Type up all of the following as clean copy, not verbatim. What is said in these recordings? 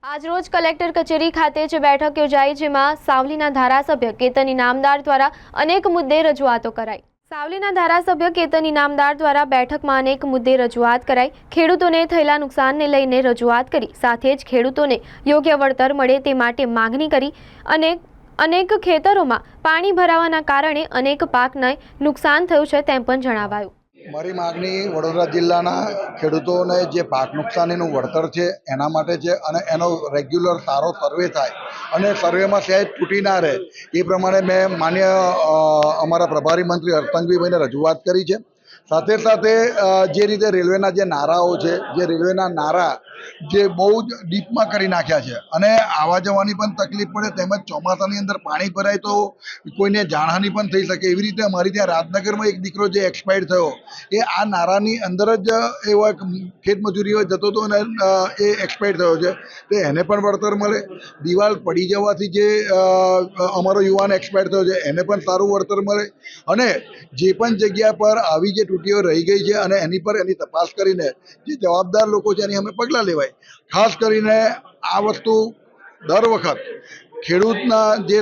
આજરોજ કલેક્ટર કચેરી ખાતે જ બેઠક યોજાઈ, જેમાં સાવલીના ધારાસભ્ય કેતન ઇનામદાર દ્વારા અનેક મુદ્દે રજૂઆતો કરાઈ। સાવલીના ધારાસભ્ય કેતન ઇનામદાર દ્વારા બેઠકમાં અનેક મુદ્દે રજૂઆત કરાઈ। ખેડૂતોને થયેલા નુકસાનને લઈને રજૂઆત કરી, સાથે જ ખેડૂતોને યોગ્ય વળતર મળે તે માટે માંગણી કરી। અનેક ખેતરોમાં પાણી ભરાવાના કારણે અનેક પાકને નુકસાન થયું છે તેમ પણ જણાવાયું। મારી માગણી વડોદરા જિલ્લાના ખેડૂતોને જે પાક નુકસાનીનું વળતર છે એના માટે છે, અને એનો રેગ્યુલર સારો સર્વે થાય અને સર્વેમાં સહેજ તૂટી ના રહે એ પ્રમાણે મેં માન્ય અમારા પ્રભારી મંત્રી હરસંઘવીભાઈને રજૂઆત કરી છે। સાથે સાથે જે રીતે રેલવેના જે નારાઓ છે, જે રેલવેના નારા જે બહુ જ ડીપમાં કરી નાખ્યા છે અને આવવા જવાની પણ તકલીફ પડે, તેમજ ચોમાસાની અંદર પાણી ભરાય તો કોઈને જાનહાનિ પણ થઈ શકે। એવી રીતે અમારી ત્યાં રાજનગરમાં એક દીકરો જે એક્સપાયર્ડ થયો એ આ નારાની અંદર જ એવો ખેતમજૂરીઓ જતો હતો અને એ એક્સપાયર્ડ થયો છે, તો એને પણ વળતર મળે। દિવાલ પડી જવાથી જે અમારો યુવાન એક્સપાયર્ડ થયો છે એને પણ સારું વળતર મળે, અને જે પણ જગ્યા પર આવી જે તૂટીઓ રહી ગઈ છે અને એની પર એની તપાસ કરીને જે જવાબદાર લોકો છે એની અમે પગલાં લેવાય। ખાસ કરીને આ વસ્તુ દર વખત ખેડૂતના જે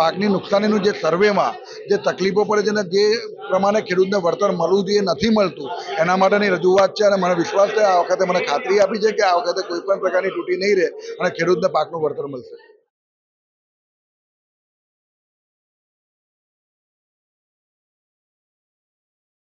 પાકની નુકસાનીનું જે સર્વેમાં જે તકલીફો પડે છે ને જે પ્રમાણે ખેડૂતને વળતર મળવું જોઈએ નથી મળતું, એના માટેની રજૂઆત છે। અને મને વિશ્વાસ છે આ વખતે મને ખાતરી આપી છે કે આ વખતે કોઈ પણ પ્રકારની તૂટી નહીં રહે અને ખેડૂતને પાકનું વળતર મળશે।